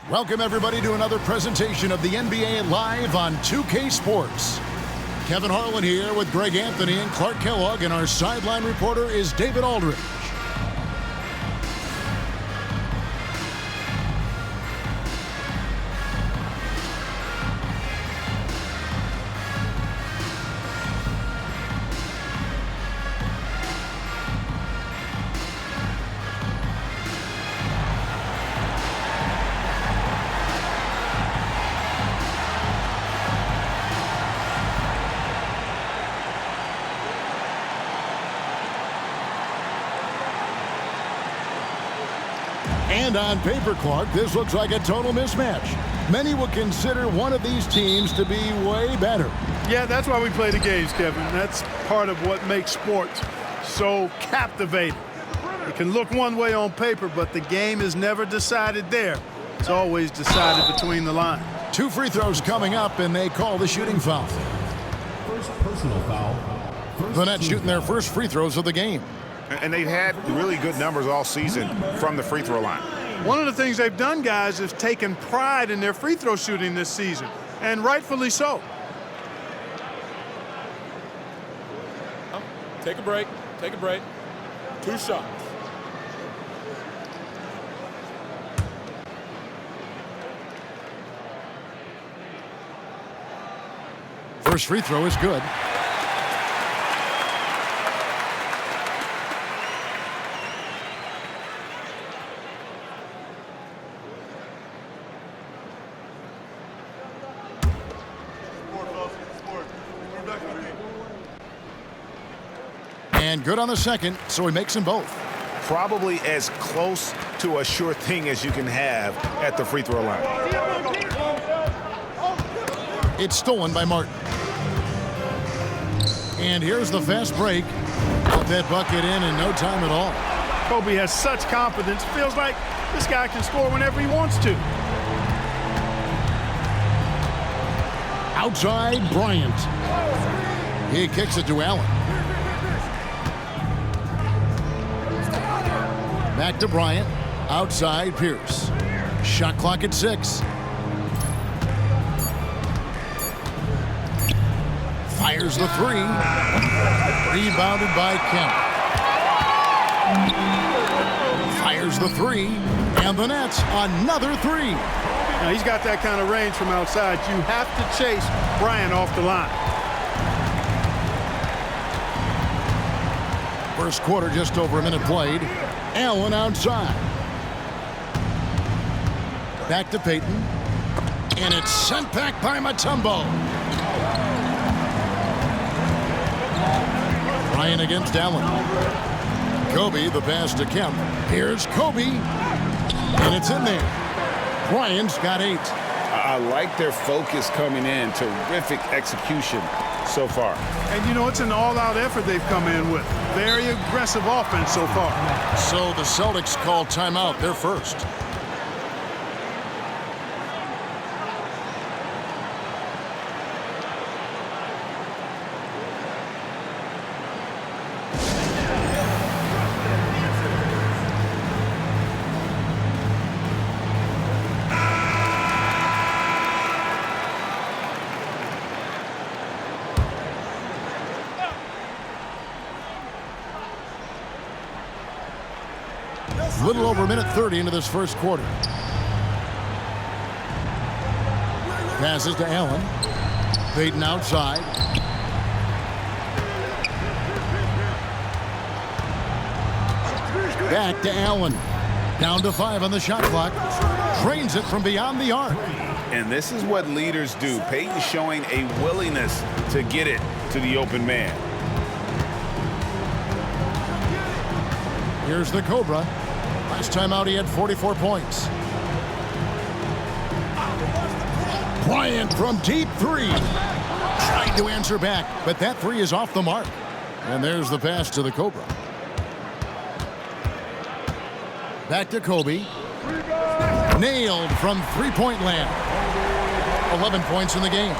Welcome, everybody, to another presentation of the NBA Live on 2K Sports. Kevin Harlan here with Greg Anthony and Clark Kellogg, and our sideline reporter is David Aldridge. And on paper, Clark, this looks like a total mismatch. Many will consider one of these teams to be way better. Yeah, that's why we play the games, Kevin. That's part of what makes sports so captivating. It can look one way on paper, but the game is never decided there. It's always decided between the lines. 2 free throws coming up, and they call the shooting foul. First personal foul. The Nets shooting their first free throws of the game. And they've had really good numbers all season from the free throw line. One of the things they've done, guys, is taken pride in their free throw shooting this season, and rightfully so. Take a break. Take a break. 2 shots. First free throw is good. And good on the second, so he makes them both. Probably as close to a sure thing as you can have at the free throw line. It's stolen by Martin. And here's the fast break. Put that bucket in no time at all. Kobe has such confidence. Feels like this guy can score whenever he wants to. Outside, Bryant. He kicks it to Allen. Back to Bryant. Outside, Pierce. Shot clock at 6. Fires the 3. Rebounded by Kemp. Fires the 3. And the Nets, another 3. Now, he's got that kind of range from outside. You have to chase Bryant off the line. First quarter, just over a minute played. Allen outside. Back to Payton. And it's sent back by Mutombo. Ryan against Allen. Kobe, the pass to Kemp. Here's Kobe. And it's in there. Bryant's got 8. I like their focus coming in. Terrific execution so far. And, you know, it's an all-out effort they've come in with. Very aggressive offense so far. So the Celtics call timeout. They're first. A little over a minute 30 into this first quarter. Passes to Allen. Payton outside. Back to Allen. Down to 5 on the shot clock. Drains it from beyond the arc. And this is what leaders do. Payton showing a willingness to get it to the open man. Here's the Cobra. Last time out, he had 44 points. Bryant from deep 3. Tried to answer back, but that 3 is off the mark. And there's the pass to the Cobra. Back to Kobe. Nailed from three-point land. 11 points in the game.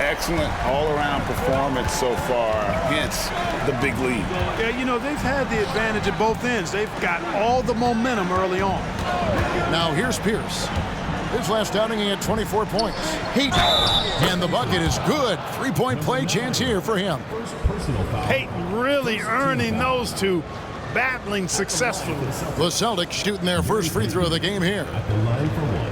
Excellent all-around performance so far, hence the big lead. Yeah, you know, they've had the advantage at both ends. They've got all the momentum early on. Now here's Pierce. His last outing, he had 24 points. And the bucket is good. Three-point play chance here for him. Personal foul. Peyton really earning those two, battling successfully. The Celtics shooting their first free throw of the game here. At the line for one.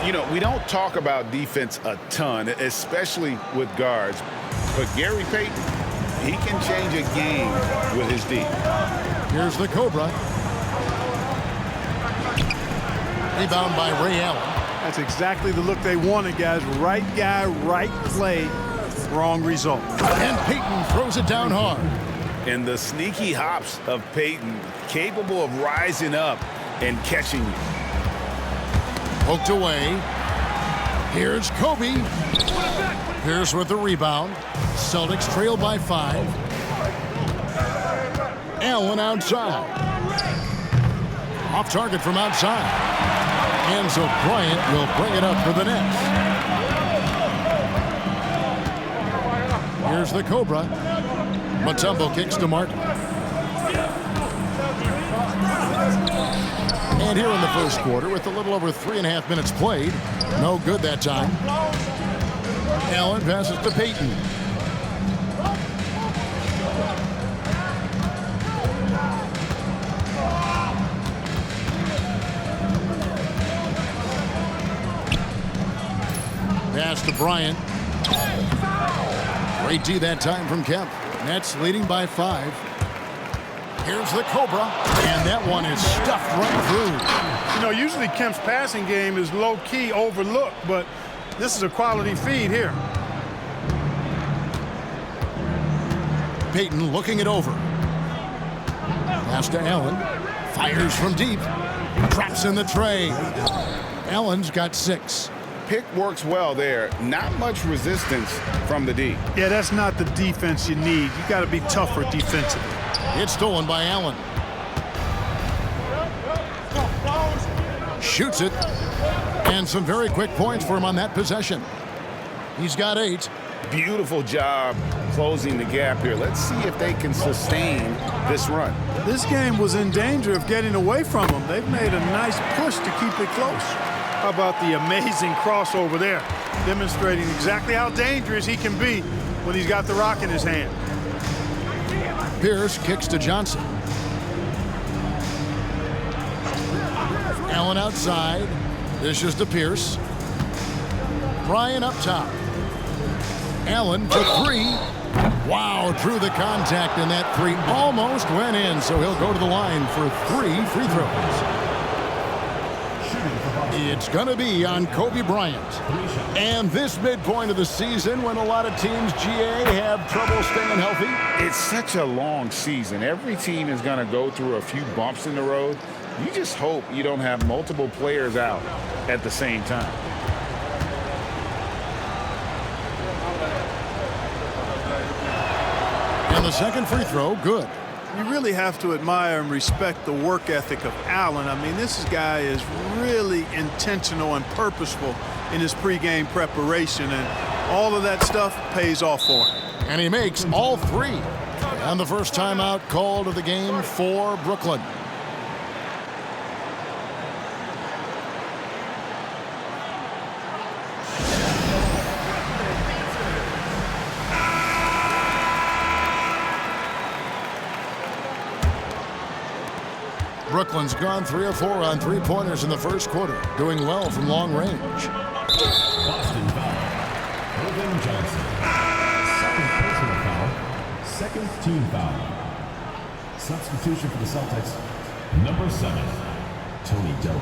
You know, we don't talk about defense a ton, especially with guards. But Gary Payton, he can change a game with his D. Here's the Cobra. Rebound by Ray Allen. That's exactly the look they wanted, guys. Right guy, right play, wrong result. And Payton throws it down hard. And the sneaky hops of Payton, capable of rising up and catching you. Poked away. Here's Kobe. Pierce with the rebound. Celtics trail by 5. Allen outside. Off target from outside. And so Bryant will bring it up for the Nets. Here's the Cobra. Mutombo kicks to Martin. And here in the first quarter, with a little over 3.5 minutes played, no good that time. Allen passes to Payton. Pass to Bryant. Great D that time from Kemp. Nets leading by 5. Here's the Cobra, and that one is stuffed right through. You know, usually Kemp's passing game is low-key overlooked, but this is a quality feed here. Payton looking it over. Pass to Allen. Fires from deep. Traps in the tray. Allen's got 6. Pick works well there. Not much resistance from the D. Yeah, that's not the defense you need. You got to be tougher defensively. It's stolen by Allen. Shoots it. And some very quick points for him on that possession. He's got 8. Beautiful job closing the gap here. Let's see if they can sustain this run. This game was in danger of getting away from them. They've made a nice push to keep it close. How about the amazing crossover there, demonstrating exactly how dangerous he can be when he's got the rock in his hand. Pierce kicks to Johnson. Allen outside. Dishes to Pierce. Bryant up top. Allen for 3. Wow, drew the contact, and that 3 almost went in, so he'll go to the line for 3 free throws. It's going to be on Kobe Bryant. And this midpoint of the season, when a lot of teams, GA, have trouble staying healthy. It's such a long season. Every team is going to go through a few bumps in the road. You just hope you don't have multiple players out at the same time. And the second free throw, good. You really have to admire and respect the work ethic of Allen. I mean, this guy is really intentional and purposeful in his pregame preparation, and all of that stuff pays off for him. And he makes all 3. And the first timeout called of the game for Brooklyn. Brooklyn's gone 3 of 4 on 3-pointers in the first quarter, doing well from long range. Boston foul. Irving Johnson. Second personal foul. Second team foul. Substitution for the Celtics. Number 7, Tony Doak.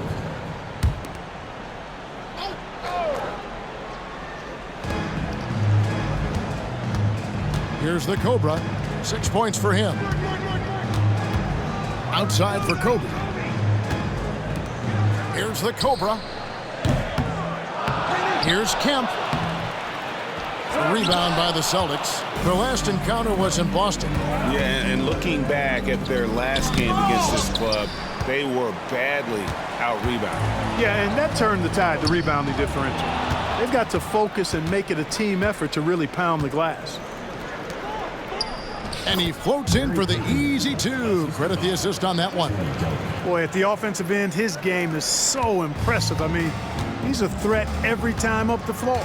Here's the Cobra. 6 points for him. Outside for Kobe. Here's the Cobra. Here's Kemp. Rebound by the Celtics. Their last encounter was in Boston. Yeah, and looking back at their last game against this club, they were badly out-rebounded. Yeah, and that turned the tide, the rebounding differential. They've got to focus and make it a team effort to really pound the glass. And he floats in for the easy two. Credit the assist on that one. Boy, at the offensive end, his game is so impressive. I mean, he's a threat every time up the floor.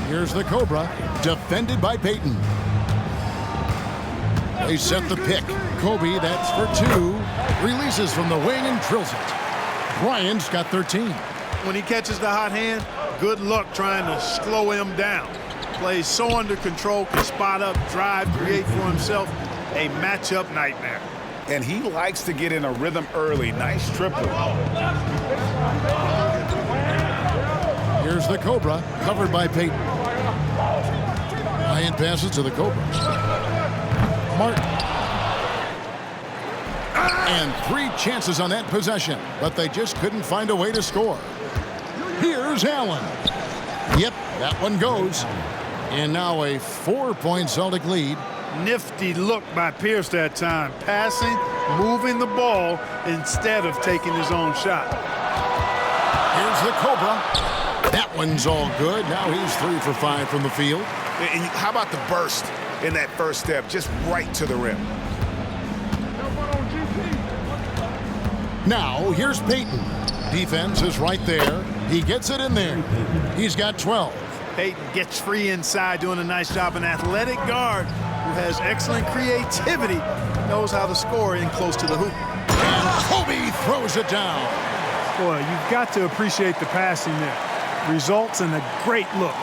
Here's the Cobra, defended by Payton. They set the pick. Kobe, that's for two. Releases from the wing and drills it. Bryant's got 13. When he catches the hot hand, good luck trying to slow him down. Plays so under control, can spot up, drive, create for himself. A matchup nightmare. And he likes to get in a rhythm early. Nice triple. Here's the Cobra, covered by Payton. Bryant passes to the Cobra. Martin. And 3 chances on that possession, but they just couldn't find a way to score. Here's Allen. Yep, that one goes. And now a 4-point Celtic lead. Nifty look by Pierce that time. Passing, moving the ball instead of taking his own shot. Here's the Cobra. That one's all good. Now he's 3 for 5 from the field. And how about the burst in that first step, just right to the rim? Now here's Payton. Defense is right there. He gets it in there. He's got 12. Payton gets free inside, doing a nice job. An athletic guard who has excellent creativity, knows how to score in close to the hoop. And Kobe throws it down. Boy, you've got to appreciate the passing there. Results in a great look.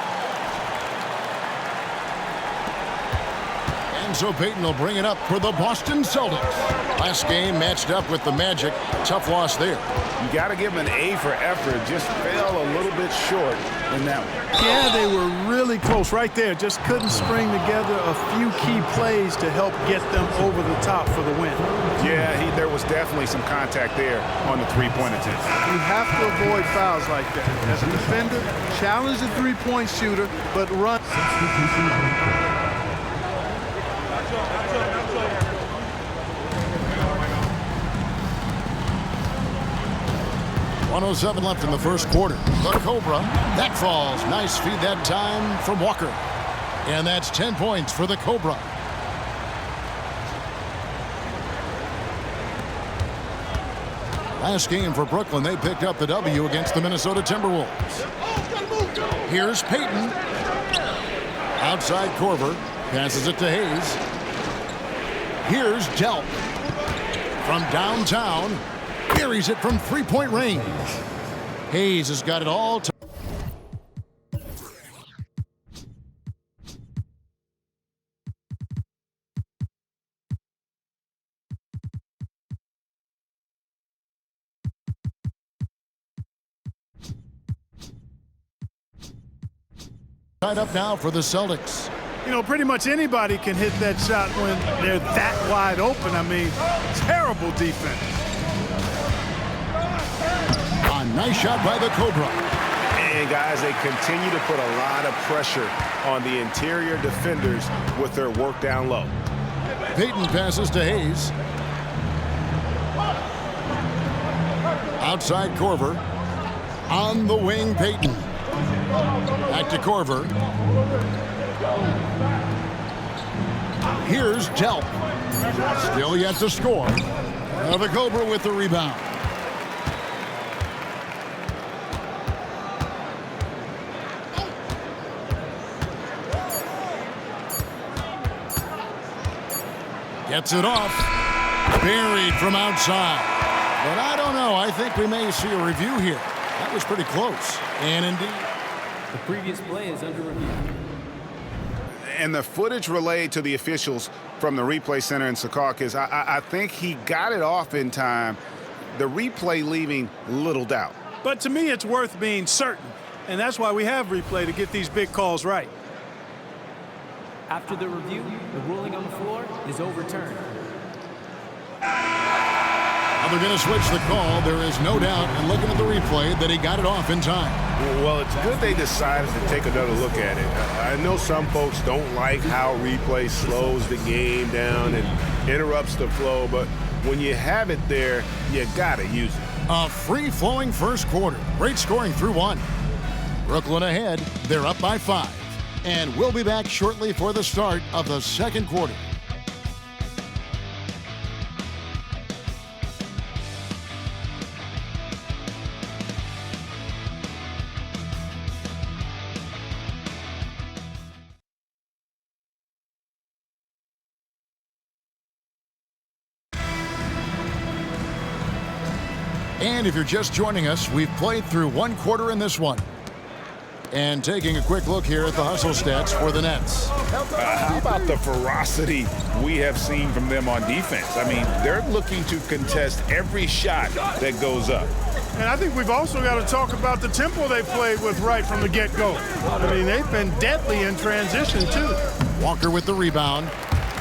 And so Payton will bring it up for the Boston Celtics. Last game matched up with the Magic. Tough loss there. You got to give him an A for effort. Just fell a little bit short in that one. Yeah, they were really close right there. Just couldn't string together a few key plays to help get them over the top for the win. Yeah, there was definitely some contact there on the three-point attempt. You have to avoid fouls like that. As a defender, challenge the three-point shooter, but run. 1:07 left in the first quarter. The Cobra, that falls. Nice feed that time from Walker. And that's 10 points for the Cobra. Last game for Brooklyn, they picked up the W against the Minnesota Timberwolves. Here's Payton. Outside Korver. Passes it to Hayes. Here's Delp. From downtown. Buries it from three-point range. Hayes has got it all. Tied up now for the Celtics. You know, pretty much anybody can hit that shot when they're that wide open. I mean, terrible defense. A nice shot by the Cobra. And guys, they continue to put a lot of pressure on the interior defenders with their work down low. Payton passes to Hayes. Outside Korver. On the wing, Payton. Back to Korver. Here's Delp. Still yet to score. Now the Cobra with the rebound. Gets it off. Buried from outside. But I don't know. I think we may see a review here. That was pretty close. And indeed. The previous play is under review. And the footage relayed to the officials from the replay center in Secaucus, I think he got it off in time. The replay leaving little doubt. But to me, it's worth being certain. And that's why we have replay, to get these big calls right. After the review, the ruling on the floor is overturned. Well, they're going to switch the call. There is no doubt, and looking at the replay, that he got it off in time. Well, it's good they decided to take another look at it. I know some folks don't like how replay slows the game down and interrupts the flow, but when you have it there, you got to use it. A free-flowing first quarter. Great scoring through one. Brooklyn ahead. They're up by 5. And we'll be back shortly for the start of the second quarter. And if you're just joining us, we've played through one quarter in this one. And taking a quick look here at the hustle stats for the Nets. How about the ferocity we have seen from them on defense? I mean, they're looking to contest every shot that goes up. And I think we've also got to talk about the tempo they played with right from the get-go. I mean, they've been deadly in transition, too. Walker with the rebound.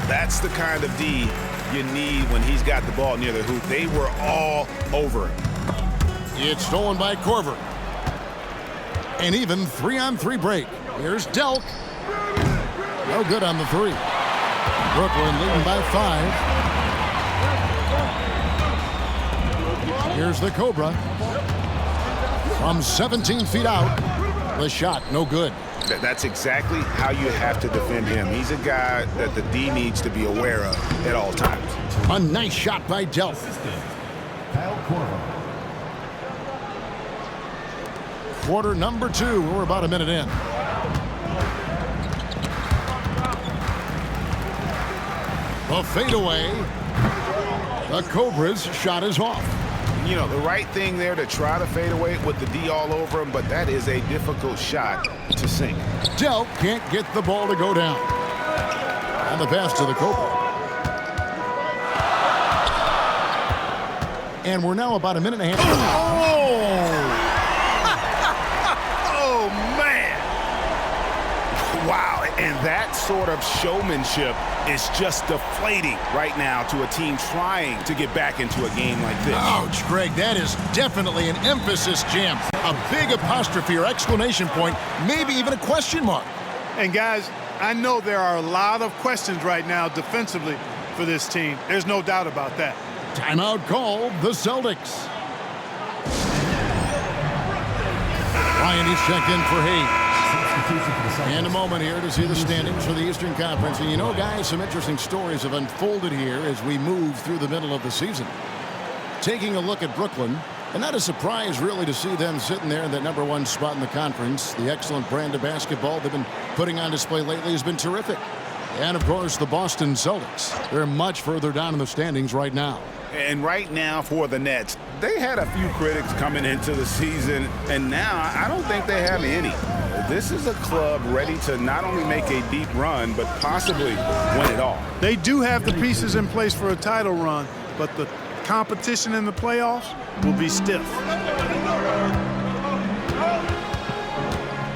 That's the kind of D you need when he's got the ball near the hoop. They were all over it. It's stolen by Korver. An even 3-on-3 break. Here's Delk. No good on the 3. Brooklyn leading by 5. Here's the Cobra. From 17 feet out. The shot, no good. That's exactly how you have to defend him. He's a guy that the D needs to be aware of at all times. A nice shot by Delk. Kyle Korver. Quarter number 2. We're about a minute in. The fadeaway. The Cobra's shot is off. You know, the right thing there to try to fade away with the D all over him, but that is a difficult shot to sink. Delk can't get the ball to go down. And the pass to the Cobra. And we're now about a minute and a half. Oh, man. Wow, and that sort of showmanship is just deflating right now to a team trying to get back into a game like this. Ouch, Greg, that is definitely an emphasis jam. A big apostrophe or exclamation point, maybe even a question mark. And, guys, I know there are a lot of questions right now defensively for this team. There's no doubt about that. Timeout called the Celtics. Ryan is checked in for Hayes. And a moment here to see the standings for the Eastern Conference. And you know, guys, some interesting stories have unfolded here as we move through the middle of the season. Taking a look at Brooklyn, and not a surprise really to see them sitting there in that #1 spot in the conference. The excellent brand of basketball they've been putting on display lately has been terrific. And, of course, the Boston Celtics. They're much further down in the standings right now. And right now for the Nets, they had a few critics coming into the season, and now I don't think they have any. This is a club ready to not only make a deep run, but possibly win it all. They do have the pieces in place for a title run, but the competition in the playoffs will be stiff.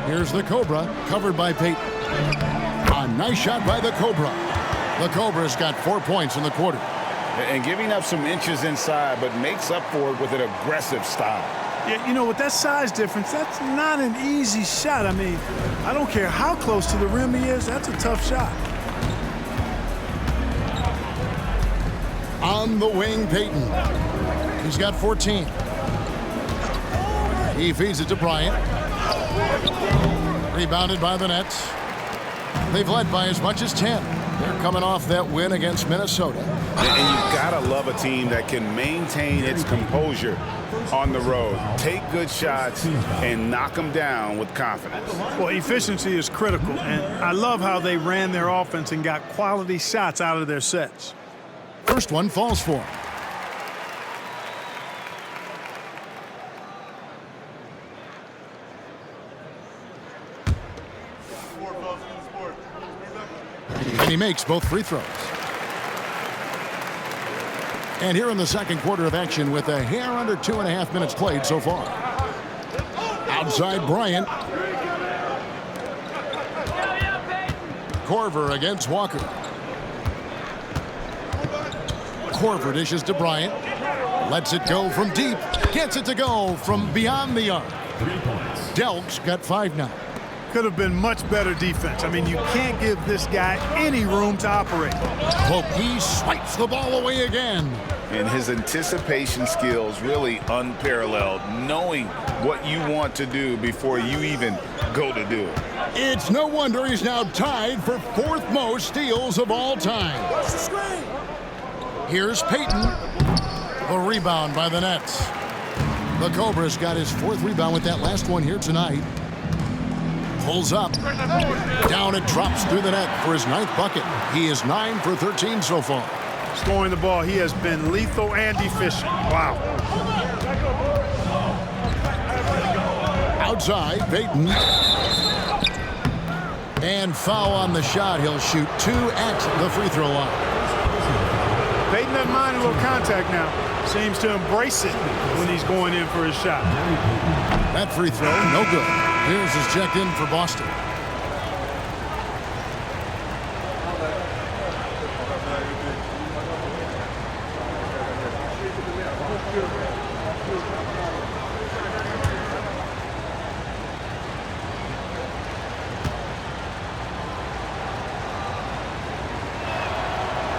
Here's the Cobra, covered by Peyton. A nice shot by the Cobra. The Cobra's got 4 points in the quarter. And giving up some inches inside, but makes up for it with an aggressive style. Yeah, you know, with that size difference, that's not an easy shot. I mean, I don't care how close to the rim he is, that's a tough shot. On the wing, Peyton. He's got 14. He feeds it to Bryant. Rebounded by the Nets. They've led by as much as 10. They're coming off that win against Minnesota. And you've got to love a team that can maintain its composure on the road, take good shots, and knock them down with confidence. Well, efficiency is critical, and I love how they ran their offense and got quality shots out of their sets. First one falls for him. And he makes both free throws. And here in the second quarter of action with a hair under 2.5 minutes played so far. Outside Bryant. Korver against Walker. Korver dishes to Bryant. Lets it go from deep. Gets it to go from beyond the arc. 3 points. Delk's got 5 now. Could have been much better defense. I mean, you can't give this guy any room to operate. He swipes the ball away again. And his anticipation skills really unparalleled, knowing what you want to do before you even go to do it. It's no wonder he's now tied for 4th most steals of all time. Here's Payton. The rebound by the Nets. The Cobra's got his 4th rebound with that last one here tonight. Pulls up. Down it drops through the net for his 9th bucket. He is 9 for 13 so far. Scoring the ball, he has been lethal and efficient. Wow. Outside, Payton. And foul on the shot. He'll shoot 2 at the free throw line. Payton doesn't mind a little contact now. Seems to embrace it when he's going in for his shot. That free throw, no good. Here's his check in for Boston.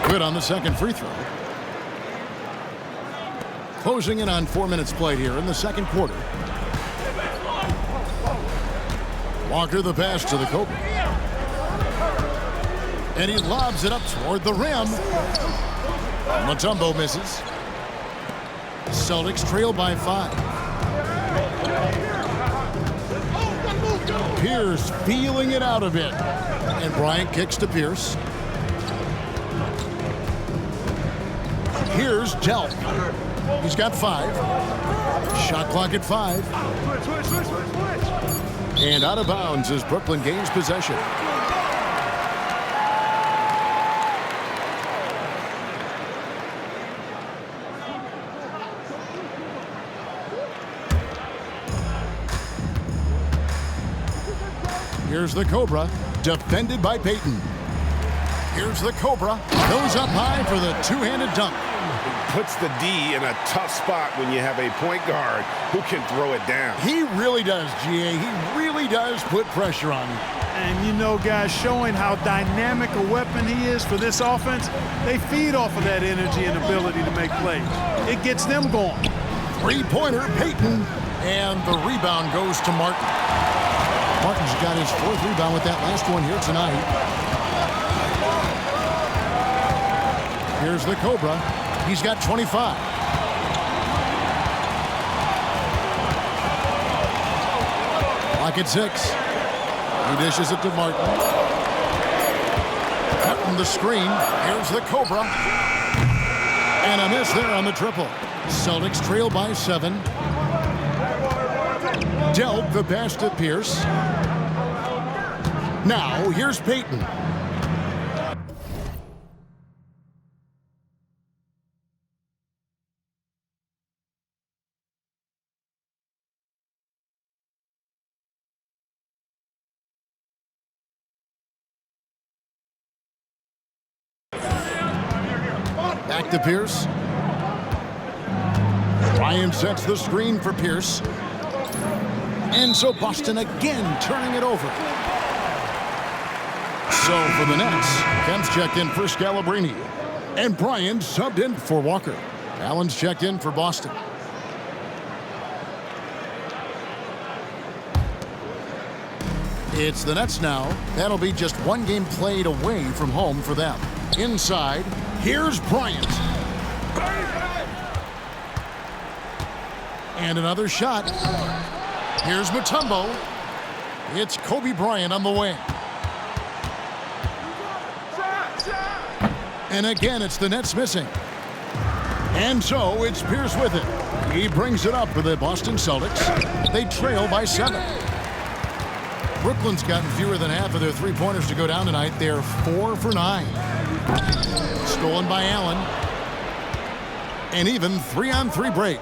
Good on the second free throw. Closing in on 4 minutes played here in the second quarter. Walker the pass to the Cobra. And he lobs it up toward the rim. Mutombo misses. Celtics trail by 5. Pierce feeling it out a bit. And Bryant kicks to Pierce. Here's Delk. He's got 5. Shot clock at 5. And out of bounds as Brooklyn gains possession. Here's the Cobra, defended by Payton. Here's the Cobra, goes up high for the two-handed dunk. Puts the D in a tough spot when you have a point guard who can throw it down. He really does, GA. He really does put pressure on you. And you know, guys, showing how dynamic a weapon he is for this offense, they feed off of that energy and ability to make plays. It gets them going. Three-pointer, Payton, and the rebound goes to Martin. Martin's got his 4th rebound with that last one here tonight. Here's the Cobra. He's got 25. Clock at 6. He dishes it to Martin. Cutting the screen. Here's the Cobra. And a miss there on the triple. Celtics trail by 7. Delk the pass to Pierce. Now here's Payton. Back to Pierce. Ryan sets the screen for Pierce. And so Boston again turning it over. So for the Nets, Kemp's checked in for Scalabrine. And Bryan subbed in for Walker. Allen's checked in for Boston. It's the Nets now. That'll be just one game played away from home for them. Inside, here's Bryant. And another shot. Here's Mutombo. It's Kobe Bryant on the wing. And again, it's the Nets missing. And so it's Pierce with it. He brings it up for the Boston Celtics. They trail by 7. Brooklyn's gotten fewer than half of their three-pointers to go down tonight. They're 4 for 9. Stolen by Allen. And even 3-on-3 break.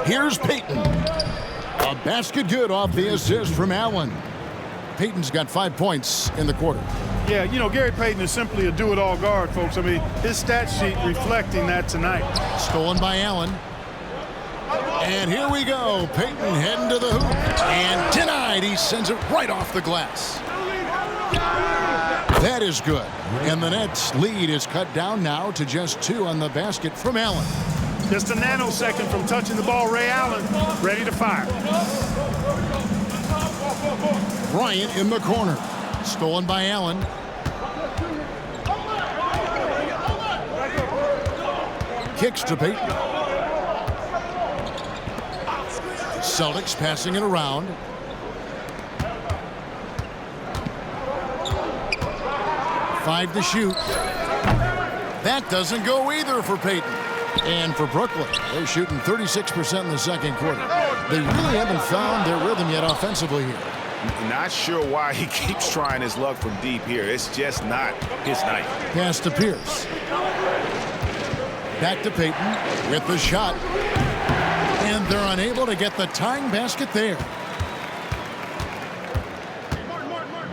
Here's Payton. A basket good off the assist from Allen. Payton's got 5 points in the quarter. Yeah, you know, Gary Payton is simply a do-it-all guard, folks. I mean, his stat sheet reflecting that tonight. Stolen by Allen. And here we go. Peyton heading to the hoop. And denied. He sends it right off the glass. That is good. And the Nets' lead is cut down now to just 2 on the basket from Allen. Just a nanosecond from touching the ball. Ray Allen ready to fire. Bryant in the corner. Stolen by Allen. Kicks to Peyton. Celtics passing it around. Five to shoot. That doesn't go either for Peyton. And for Brooklyn, they're shooting 36% in the second quarter. They really haven't found their rhythm yet offensively here. Not sure why he keeps trying his luck from deep here. It's just not his night. Pass to Pierce. Back to Peyton with the shot. And they're unable to get the tying basket there.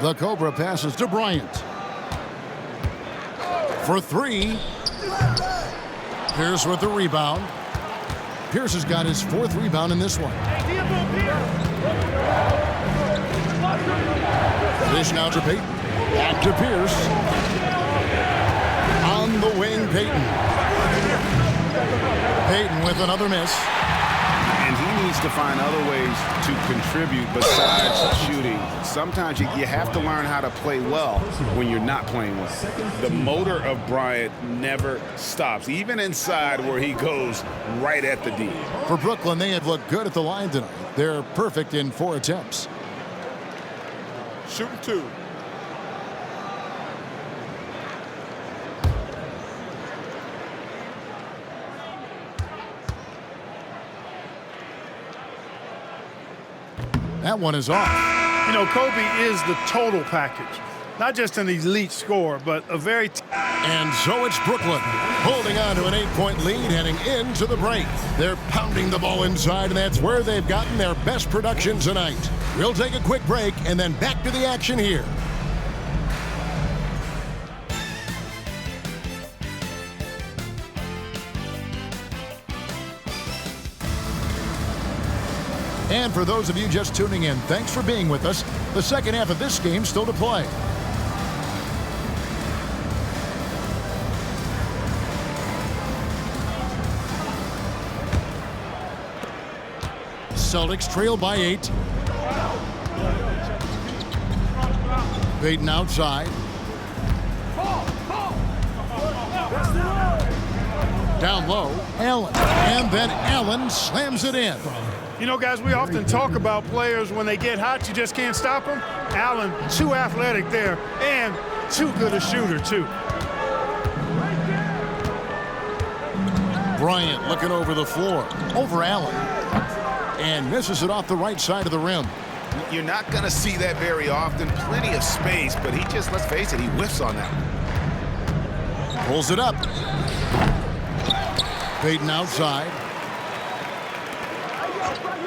The Cobra passes to Bryant. For 3. Pierce with the rebound. Pierce has got his 4th rebound in this one. Dish now to Peyton. Back to Pierce. On the wing, Peyton. Peyton with another miss. And he needs to find other ways to contribute besides shooting. Sometimes you have to learn how to play well when you're not playing well. The motor of Bryant never stops, even inside where he goes right at the D. For Brooklyn, they have looked good at the line tonight. They're perfect in 4 attempts. Shooting 2. That one is off. You know, Kobe is the total package. Not just an elite scorer, but a very... And so it's Brooklyn holding on to an 8-point lead heading into the break. They're pounding the ball inside, and that's where they've gotten their best production tonight. We'll take a quick break and then back to the action here. And for those of you just tuning in, thanks for being with us. The second half of this game still to play. Celtics trail by 8. Peyton outside. Down low, Allen. And then Allen slams it in. You know, guys, we often talk about players when they get hot, you just can't stop them. Allen, too athletic there, and too good a shooter, too. Bryant looking over the floor, over Allen, and misses it off the right side of the rim. You're not going to see that very often. Plenty of space, but he just, let's face it, he whiffs on that. Pulls it up. Peyton outside.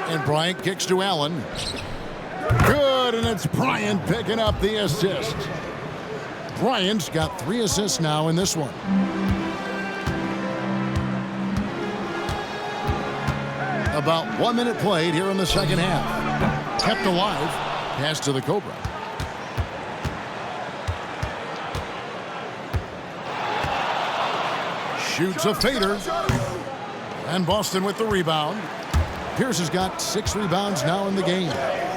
And Bryant kicks to Allen. Good, and it's Bryant picking up the assist. Bryant's got 3 assists now in this one. About 1 minute played here in the second half. Kept alive. Pass to the Cobra. Shoots a fader. And Boston with the rebound. Pierce has got 6 rebounds now in the game.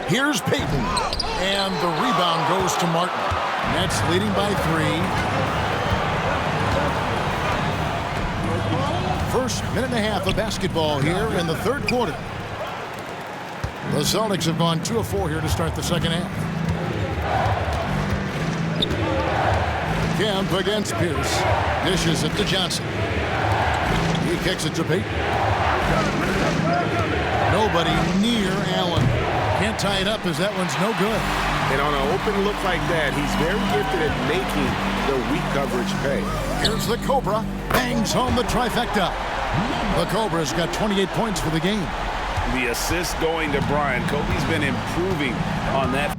Here's Peyton. And the rebound goes to Martin. Nets leading by 3. First minute and a half of basketball here in the third quarter. The Celtics have gone 2 of 4 here to start the second half. Kemp against Pierce. Dishes it to Johnson. He kicks it to Peyton. Nobody near Allen. Can't tie it up as that one's no good. And on an open look like that, he's very gifted at making the weak coverage pay. Here's the Cobra. Bangs home the trifecta. The Cobra's got 28 points for the game. The assist going to Bryant. Kobe's been improving on that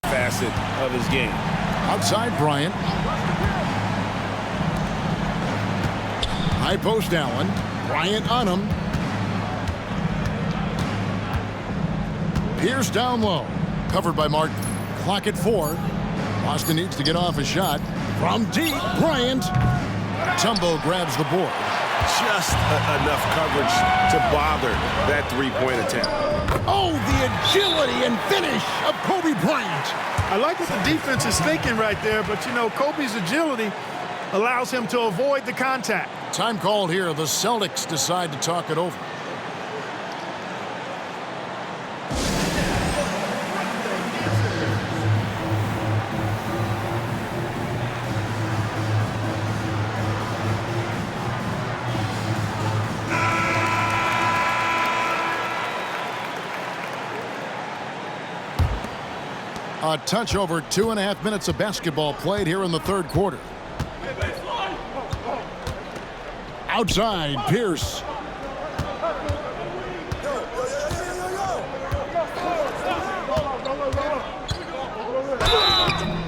facet of his game. Outside Bryant. High post Allen. Bryant on him. Pierce down low. Covered by Martin. Clock at 4. Boston needs to get off a shot. From deep, Bryant. Tumbo grabs the board. Just enough coverage to bother that three-point attempt. Oh, the agility and finish of Kobe Bryant. I like what the defense is thinking right there, but, you know, Kobe's agility allows him to avoid the contact. Time called here. The Celtics decide to talk it over. A touch over 2.5 minutes of basketball played here in the third quarter. Outside, Pierce.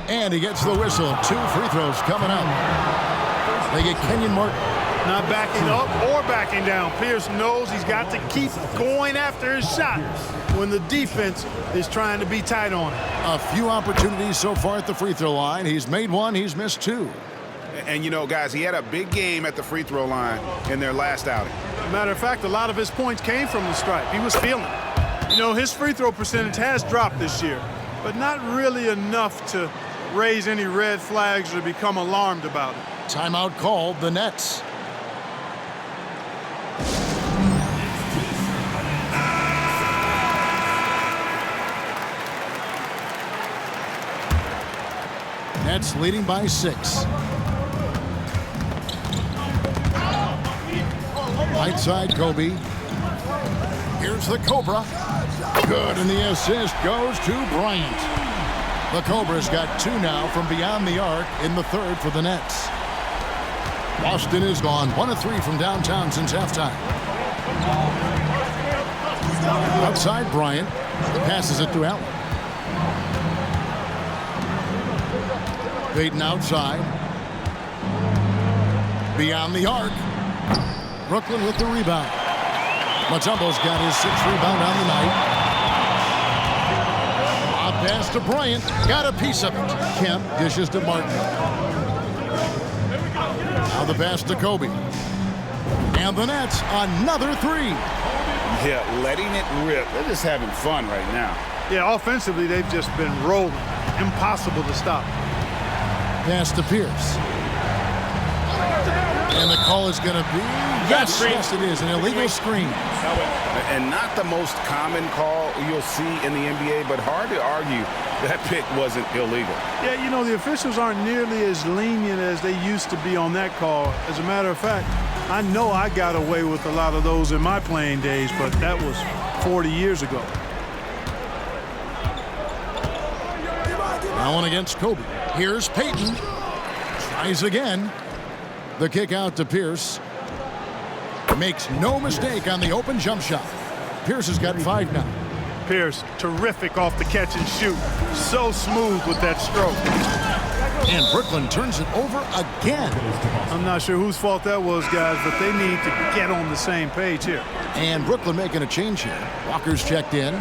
And he gets the whistle. 2 free throws coming up. They get Kenyon Martin. Not backing up or backing down. Pierce knows he's got to keep going after his shot when the defense is trying to be tight on him. A few opportunities so far at the free throw line. He's made 1, he's missed 2. And, you know, guys, he had a big game at the free throw line in their last outing. Matter of fact, a lot of his points came from the stripe. He was feeling it. You know, his free throw percentage has dropped this year, but not really enough to raise any red flags or become alarmed about it. Timeout called, the Nets. Nets leading by 6. Right side, Kobe. Here's the Cobra. Good, and the assist goes to Bryant. The Cobra's got 2 now from beyond the arc in the third for the Nets. Boston is gone 1 of 3 from downtown since halftime. Outside, Bryant passes it to Allen. Payton outside. Beyond the arc. Brooklyn with the rebound. Mutombo's got his 6th rebound on the night. A pass to Bryant. Got a piece of it. Kemp dishes to Martin. Now the pass to Kobe. And the Nets, another 3. Yeah, letting it rip. They're just having fun right now. Yeah, offensively, they've just been rolling. Impossible to stop. Pass to Pierce. And the call is going to be, yes, it is, an illegal screen. And not the most common call you'll see in the NBA, but hard to argue that pick wasn't illegal. Yeah, you know, the officials aren't nearly as lenient as they used to be on that call. As a matter of fact, I know I got away with a lot of those in my playing days, but that was 40 years ago. Now on against Kobe. Here's Payton. Tries again. The kick out to Pierce. Makes no mistake on the open jump shot. Pierce has got 5 now. Pierce, terrific off the catch and shoot. So smooth with that stroke. And Brooklyn turns it over again. I'm not sure whose fault that was, guys, but they need to get on the same page here. And Brooklyn making a change here. Walker's checked in.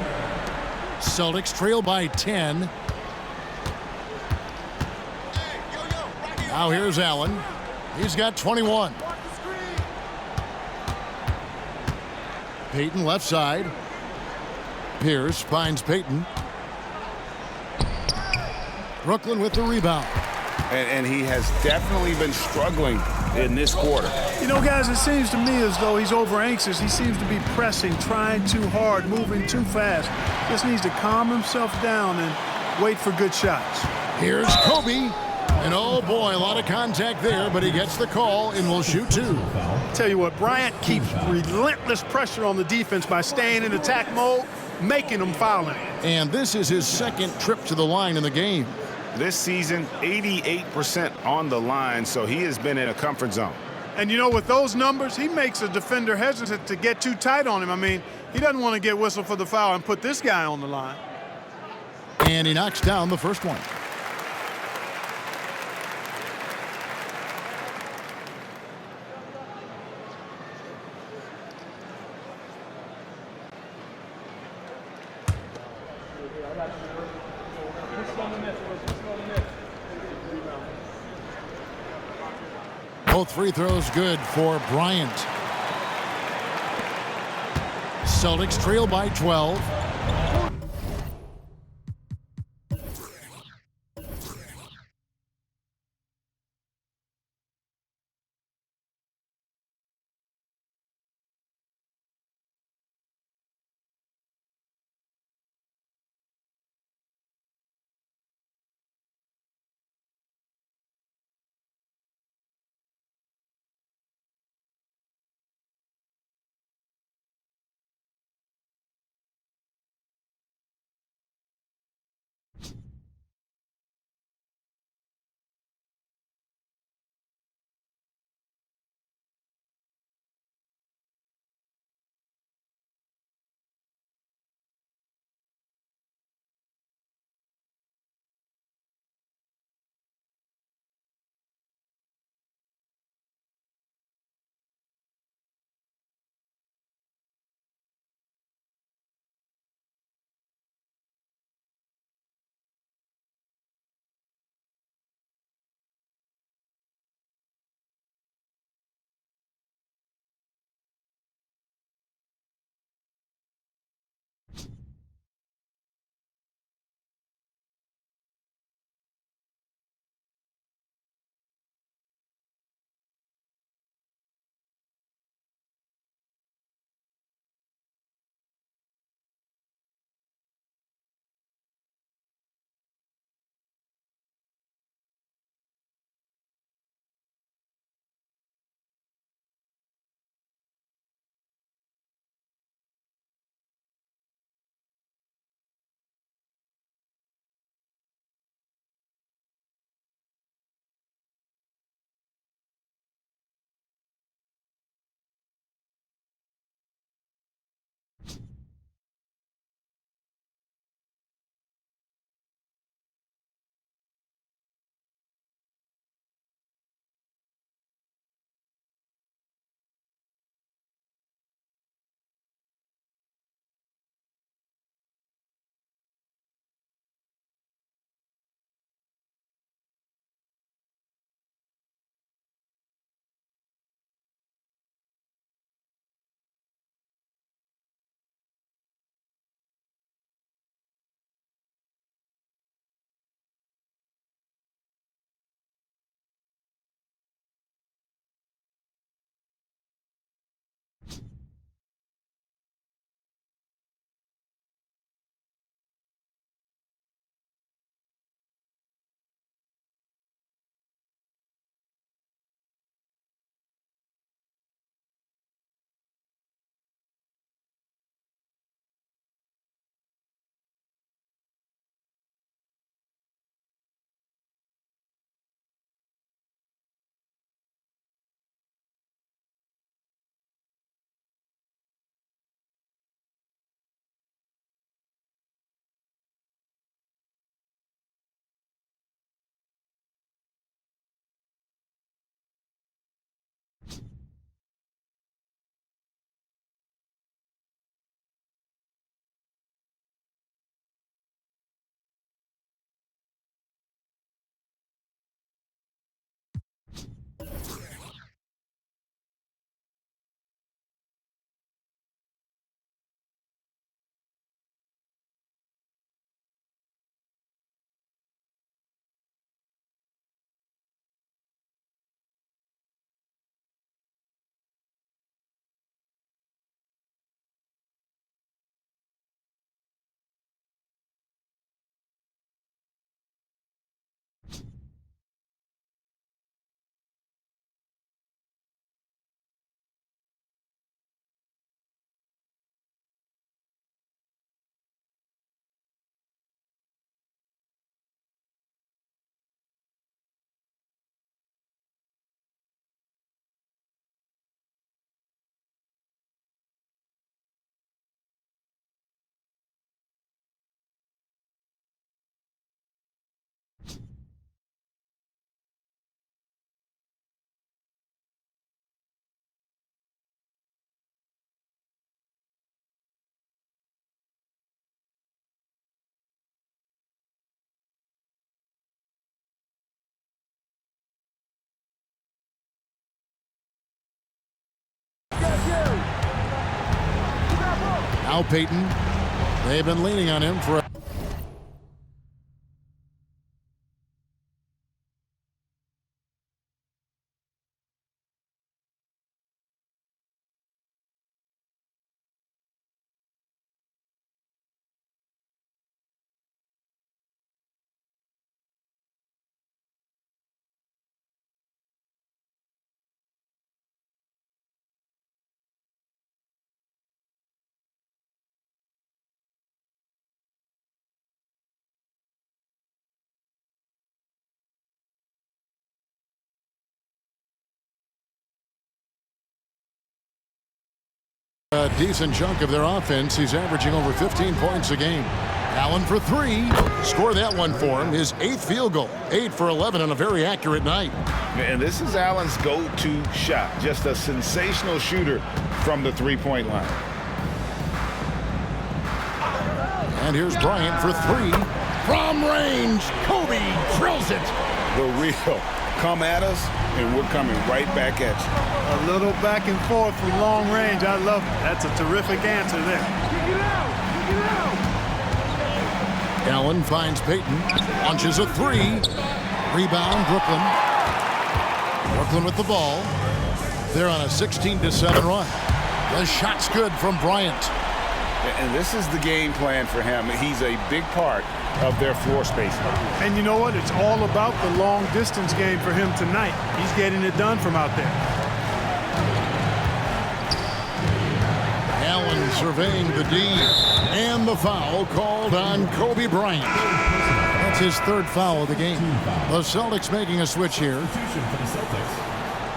Celtics trail by 10. Now here's Allen. He's got 21. Payton left side. Pierce finds Payton. Brooklyn with the rebound. And he has definitely been struggling in this quarter. You know, guys, it seems to me as though he's over anxious. He seems to be pressing, trying too hard, moving too fast. Just needs to calm himself down and wait for good shots. Here's Kobe. And oh boy, a lot of contact there, but he gets the call and will shoot 2. Tell you what, Bryant keeps relentless pressure on the defense by staying in attack mode, making them foul him. And this is his 2nd trip to the line in the game. This season, 88% on the line, so he has been in a comfort zone. And you know, with those numbers, he makes a defender hesitant to get too tight on him. I mean, he doesn't want to get whistled for the foul and put this guy on the line. And he knocks down the first one. Both free throws good for Bryant. Celtics trail by 12. Now Peyton. They've been leaning on him for a decent chunk of their offense. He's averaging over 15 points a game. Allen for three. Score that one for him. His 8th field goal. 8 for 11 on a very accurate night. And this is Allen's go-to shot. Just a sensational shooter from the three-point line. And here's Bryant for three. From range, Kobe drills it. The real come at us, and we're coming right back at you. A little back and forth from long range. I love it. That's a terrific answer there. Allen finds Peyton. Launches a three. Rebound, Brooklyn. Brooklyn with the ball. They're on a 16-7 run. The shot's good from Bryant. And this is the game plan for him. He's a big part of their floor spacing. And you know what? It's all about the long distance game for him tonight. He's getting it done from out there. Allen surveying the D. And the foul called on Kobe Bryant. That's his 3rd foul of the game. The Celtics making a switch here. Substitution for the Celtics.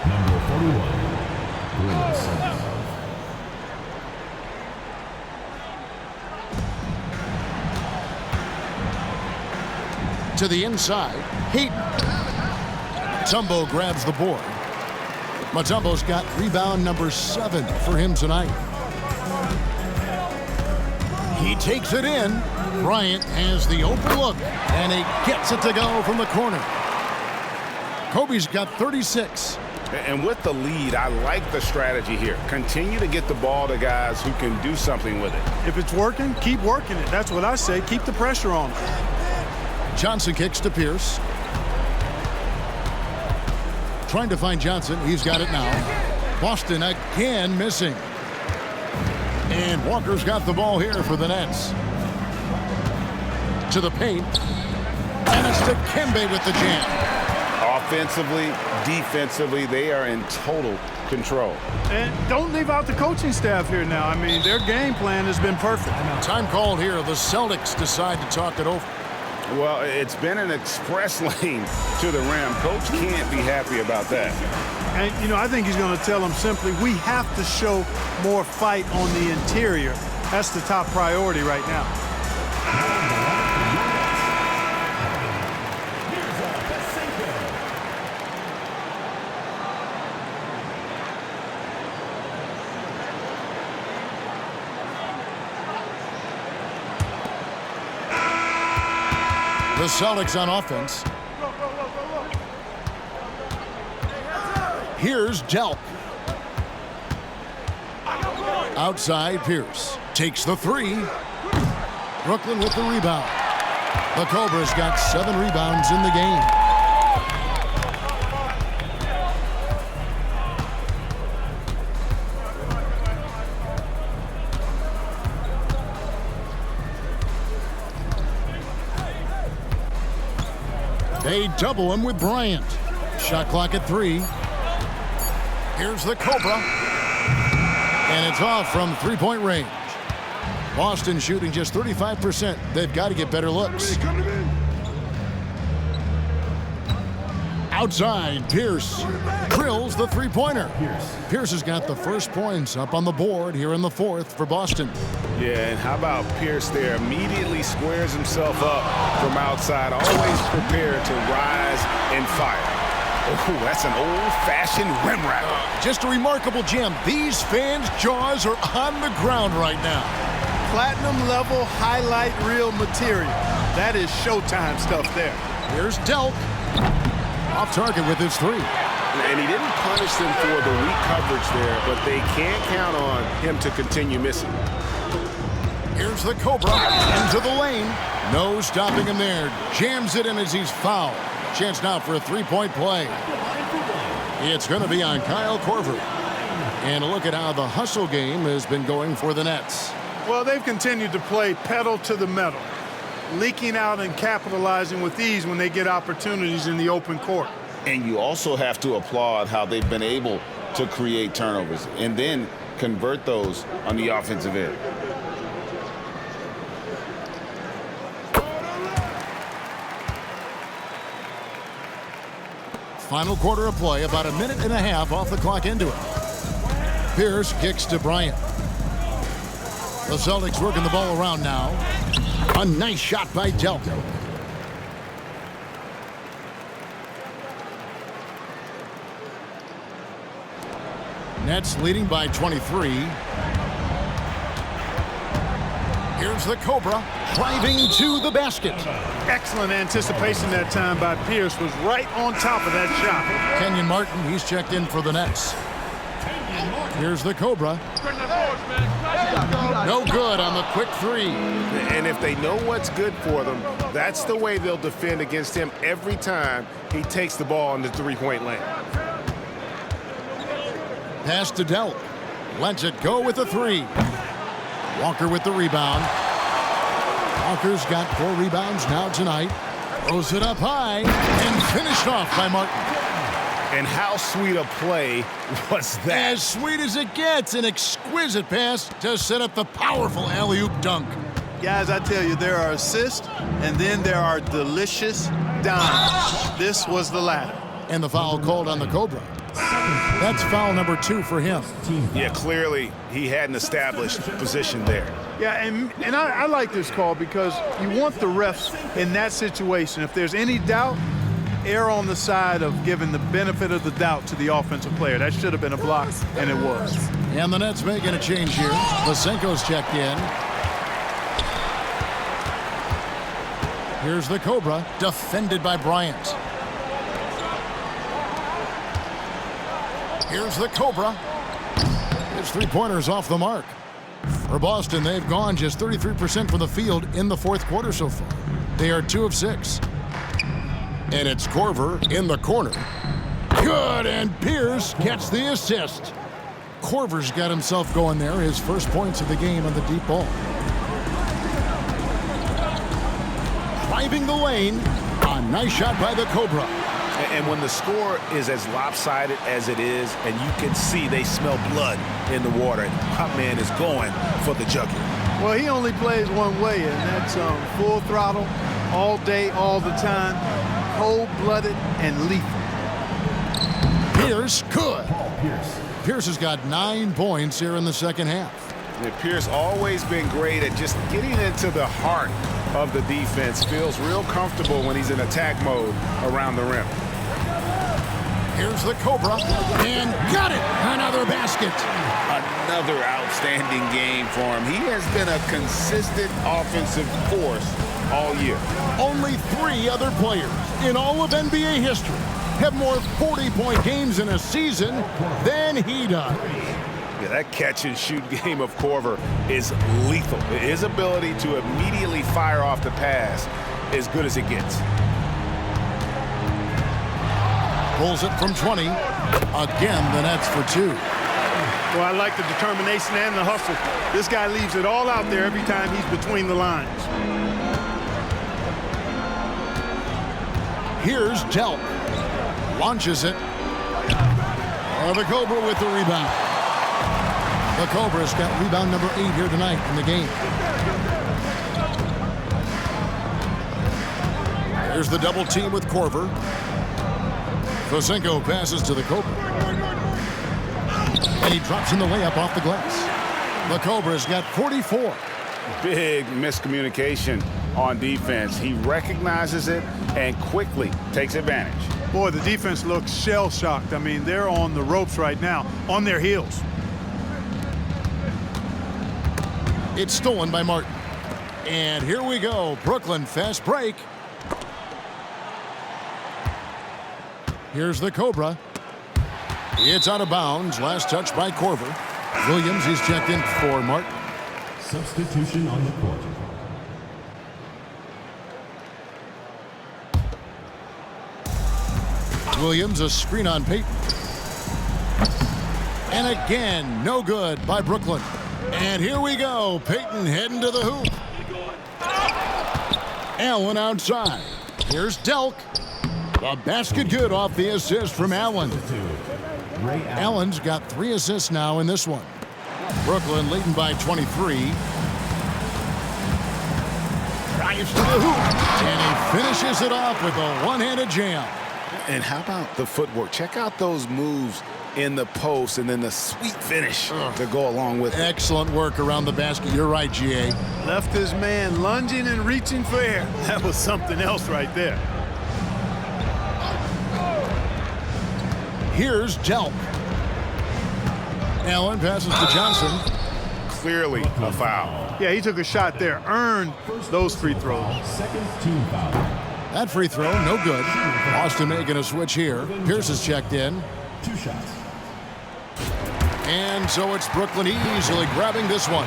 Number 41, Willis. To the inside, Heat. Mutombo grabs the board. Mutombo's got rebound number 7 for him tonight. He takes it in. Bryant has the open look, and he gets it to go from the corner. Kobe's got 36. And with the lead, I like the strategy here. Continue to get the ball to guys who can do something with it. If it's working, keep working it. That's what I say. Keep the pressure on him. Johnson kicks to Pierce. Trying to find Johnson. He's got it now. Boston again missing. And Walker's got the ball here for the Nets. To the paint. And it's to Kembe with the jam. Offensively, defensively, they are in total control. And don't leave out the coaching staff here now. I mean, their game plan has been perfect. Time called here. The Celtics decide to talk it over. Well, it's been an express lane to the rim. Coach can't be happy about that. And, you know, I think he's going to tell them simply, we have to show more fight on the interior. That's the top priority right now. The Celtics on offense. Here's Delk. Outside, Pierce takes the three. Brooklyn with the rebound. The Cobras got 7 rebounds in the game. They double him with Bryant. Shot clock at 3. Here's the Cobra. And it's off from three-point range. Boston shooting just 35%. They've got to get better looks. Outside, Pierce drills the three-pointer. Pierce has got the first points up on the board here in the 4th for Boston. Yeah, and how about Pierce there? Immediately squares himself up from outside, always prepared to rise and fire. Oh, that's an old-fashioned rim wrap. Just a remarkable gem. These fans' jaws are on the ground right now. Platinum level highlight reel material. That is Showtime stuff there. Here's Delk. Off target with his 3. And he didn't punish them for the weak coverage there, but they can't count on him to continue missing. Here's the Cobra into the lane. No stopping him there. Jams it in as he's fouled. Chance now for a three-point play. It's going to be on Kyle Korver. And look at how the hustle game has been going for the Nets. Well, they've continued to play pedal to the metal, leaking out and capitalizing with ease when they get opportunities in the open court. And you also have to applaud how they've been able to create turnovers and then convert those on the offensive end. Final quarter of play, about a minute and a half off the clock into it. Pierce kicks to Bryant. The Celtics working the ball around now. A nice shot by Delco. Nets leading by 23. Here's the Cobra driving to the basket. Excellent anticipation that time by Pierce, was right on top of that shot. Kenyon Martin, he's checked in for the Nets. Here's the Cobra. No good on the quick three. And if they know what's good for them, that's the way they'll defend against him every time he takes the ball in the three-point lane. Pass to Delk. Lets it go with the three. Walker with the rebound. Walker's got 4 rebounds now tonight. Throws it up high and finished off by Martin. And how sweet a play was that? As sweet as it gets, an exquisite pass to set up the powerful alley-oop dunk. Guys, I tell you, there are assists, and then there are delicious dimes. This was the latter. And the foul called on the Cobra. That's foul number 2 for him. Yeah, clearly he had an established position there. Yeah, and I like this call because you want the refs in that situation. If there's any doubt, err on the side of giving the benefit of the doubt to the offensive player. That should have been a block, and it was. And the Nets making a change here. Lysenko's checked in. Here's the Cobra, defended by Bryant. Here's the Cobra. His three-pointers off the mark. For Boston, they've gone just 33% from the field in the fourth quarter so far. They are 2 of 6. And it's Korver in the corner. Good, and Pierce gets the assist. Korver's got himself going there, his first points of the game on the deep ball. Driving the lane, a nice shot by the Cobra. And when the score is as lopsided as it is, and you can see they smell blood in the water, my man is going for the jugular. Well, he only plays one way, and that's full throttle, all day, all the time, cold-blooded and lethal. Pierce, good. Pierce has got 9 points here in the second half. Yeah, Pierce always been great at just getting into the heart of the defense. Feels real comfortable when he's in attack mode around the rim. Here's the Cobra, and got it! Another basket. Another outstanding game for him. He has been a consistent offensive force all year. Only 3 other players in all of NBA history have more 40-point games in a season than he does. Yeah, that catch-and-shoot game of Korver is lethal. His ability to immediately fire off the pass is good as it gets. Pulls it from 20. Again, the Nets for 2. Well, I like the determination and the hustle. This guy leaves it all out there every time he's between the lines. Here's Delp. Launches it. The Cobra with the rebound. The Cobra's got rebound number 8 here tonight in the game. There's the double team with Korver. Lysenko passes to the Cobra. And he drops in the layup off the glass. The Cobra's got 44. Big miscommunication on defense. He recognizes it and quickly takes advantage. Boy, the defense looks shell-shocked. I mean, they're on the ropes right now, on their heels. It's stolen by Martin. And here we go. Brooklyn fast break. Here's the Cobra. It's out of bounds. Last touch by Korver. Williams, he's checked in for Martin. Substitution on the court. Williams, a screen on Peyton. And again, no good by Brooklyn. And here we go. Peyton heading to the hoop. Allen outside. Here's Delk. The basket good off the assist from Allen. Allen's got 3 assists now in this one. Brooklyn leading by 23. Drives to the hoop. And he finishes it off with a one-handed jam. And how about the footwork? Check out those moves in the post and then the sweet finish to go along with it. Excellent work around the basket. You're right, G.A. Left his man lunging and reaching for air. That was something else right there. Here's Delk. Allen passes to Johnson. Clearly a foul. Yeah, he took a shot there, earned those free throws. Second team foul. That free throw, no good. Boston making a switch here. Pierce is checked in. 2 shots. And so it's Brooklyn easily grabbing this one.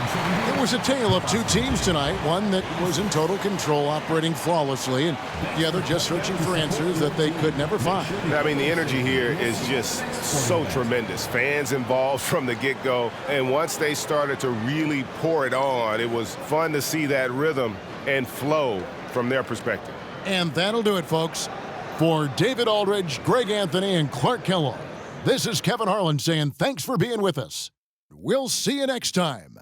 It was a tale of 2 teams tonight. One that was in total control, operating flawlessly, and the other just searching for answers that they could never find. I mean, the energy here is just so tremendous. Fans involved from the get-go, and once they started to really pour it on, it was fun to see that rhythm and flow from their perspective. And that'll do it, folks. For David Aldridge, Greg Anthony, and Clark Kellogg, this is Kevin Harlan saying thanks for being with us. We'll see you next time.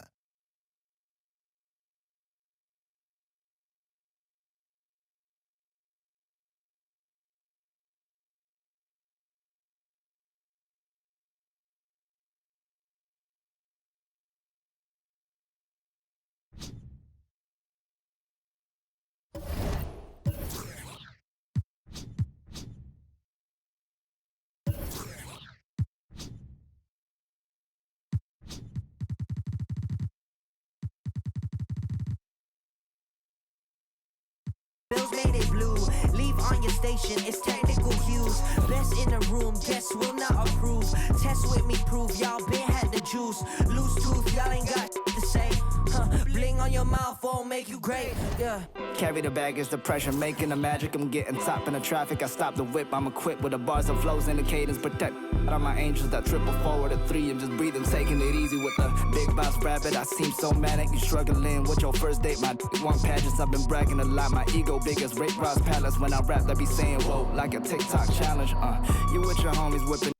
Bills made it blue. Leave on your station, it's technical cues. Best in the room, guess will not approve. Test with me, prove y'all been had the juice. Loose tooth, y'all ain't got to say. Bling on your mouth won't make you great. Yeah. Carry the bag, it's the pressure, making the magic. I'm getting top in the traffic. I stop the whip, I'm equipped with the bars and flows and the cadence. Protect all my angels that triple forward at 3. I'm just breathing, taking it easy with the big boss rabbit. I seem so manic, you struggling with your first date. My one pageants, I've been bragging a lot. My ego big as Ray Ross Palace. When I rap, they be saying, whoa, like a TikTok challenge. You with your homies whipping.